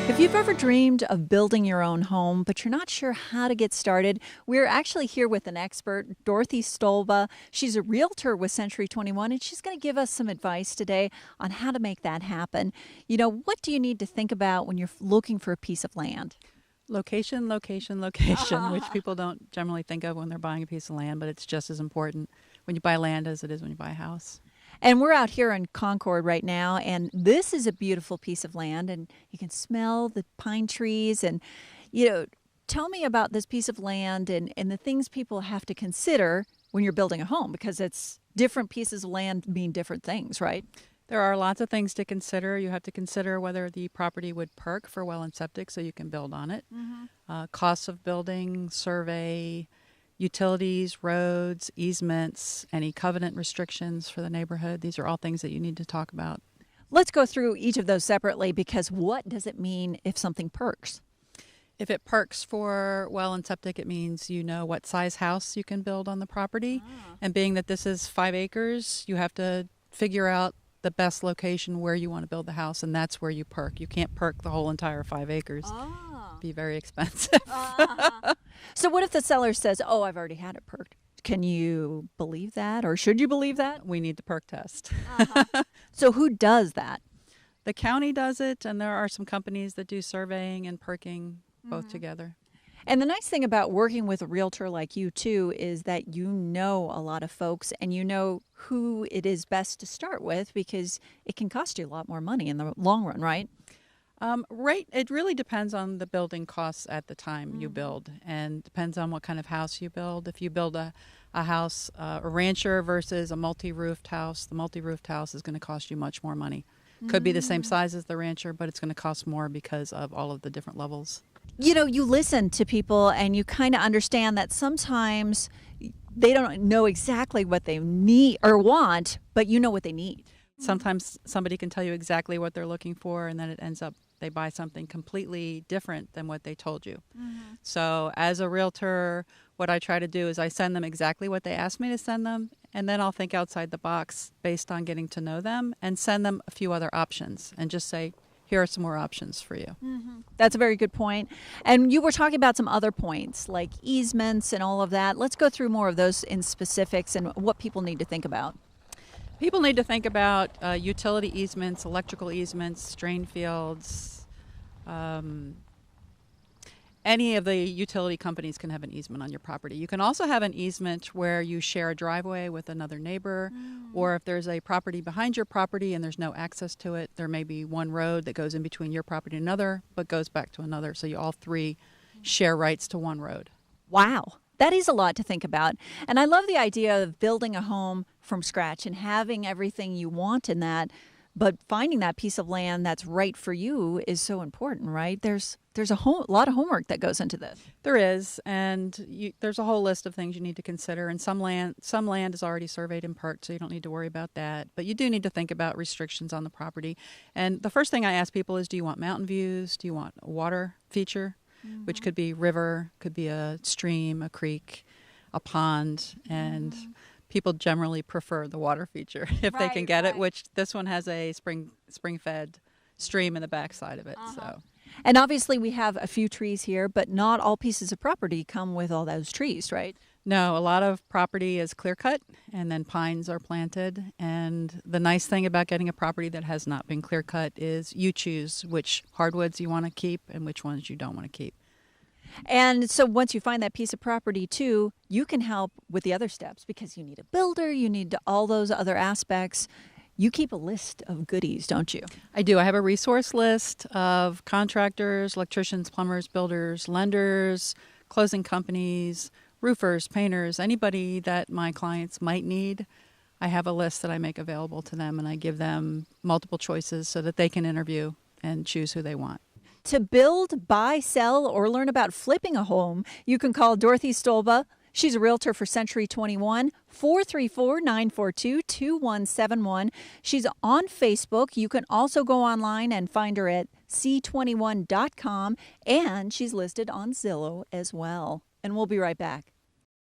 If you've ever dreamed of building your own home, but you're not sure how to get started, we're actually here with an expert, Dorothy Stolba. She's a realtor with Century 21, and she's going to give us some advice today on how to make that happen. You know, what do you need to think about when you're looking for a piece of land? Location, location, location, which people don't generally think of when they're buying a piece of land, but it's just as important when you buy land as it is when you buy a house. And we're out here in Concord right now, and this is a beautiful piece of land, and you can smell the pine trees. And, tell me about this piece of land and the things people have to consider when you're building a home, because it's different pieces of land mean different things, right? There are lots of things to consider. You have to consider whether the property would perk for well and septic so you can build on it. Costs of building, survey, utilities, roads, easements, any covenant restrictions for the neighborhood. These are all things that you need to talk about. Let's go through each of those separately, because what does it mean if something perks? If it perks for well and septic, it means you know what size house you can build on the property. And being that this is 5 acres, you have to figure out the best location where you want to build the house, and that's where you perk. You can't perk the whole entire 5 acres. It'd be very expensive. So what if the seller says, oh, I've already had it perked? Can you believe that, or should you believe that? We need the perk test. So who does that? The county does it, and there are some companies that do surveying and perking both together. And the nice thing about working with a realtor like you, too, is that you know a lot of folks and you know who it is best to start with, because it can cost you a lot more money in the long run, right? Right. It really depends on the building costs at the time you build, and depends on what kind of house you build. If you build a house, a rancher versus a multi-roofed house, the multi-roofed house is going to cost you much more money. Could be the same size as the rancher, but it's going to cost more because of all of the different levels. You know, you listen to people and you kind of understand that sometimes they don't know exactly what they need or want, but you know what they need. Sometimes somebody can tell you exactly what they're looking for, and then it ends up they buy something completely different than what they told you. So as a realtor, what I try to do is I send them exactly what they asked me to send them, and then I'll think outside the box based on getting to know them and send them a few other options and just say, here are some more options for you. That's a very good point. And you were talking about some other points like easements and all of that. Let's go through more of those in specifics and what people need to think about. People need to think about utility easements, electrical easements, drain fields. Any of the utility companies can have an easement on your property. You can also have an easement where you share a driveway with another neighbor, or if there's a property behind your property and there's no access to it, there may be one road that goes in between your property and another, but goes back to another. So you all three share rights to one road. Wow. That is a lot to think about. And I love the idea of building a home from scratch and having everything you want in that. But finding that piece of land that's right for you is so important, right? There's a lot of homework that goes into this. There is, and there's a whole list of things you need to consider. And some land is already surveyed and perked, so you don't need to worry about that. But you do need to think about restrictions on the property. And the first thing I ask people is, do you want mountain views? Do you want a water feature, which could be river, could be a stream, a creek, a pond, and people generally prefer the water feature if they can get it, which this one has a spring-fed stream in the backside of it. So, and obviously we have a few trees here, but not all pieces of property come with all those trees, right? No, a lot of property is clear-cut, and then pines are planted. And the nice thing about getting a property that has not been clear-cut is you choose which hardwoods you want to keep and which ones you don't want to keep. And so once you find that piece of property too, you can help with the other steps, because you need a builder, you need all those other aspects. You keep a list of goodies, don't you? I do. I have a resource list of contractors, electricians, plumbers, builders, lenders, closing companies, roofers, painters, anybody that my clients might need. I have a list that I make available to them, and I give them multiple choices so that they can interview and choose who they want. To build, buy, sell, or learn about flipping a home, you can call Dorothy Stolba. She's a realtor for Century 21, 434-942-2171. She's on Facebook. You can also go online and find her at c21.com, and she's listed on Zillow as well. And we'll be right back.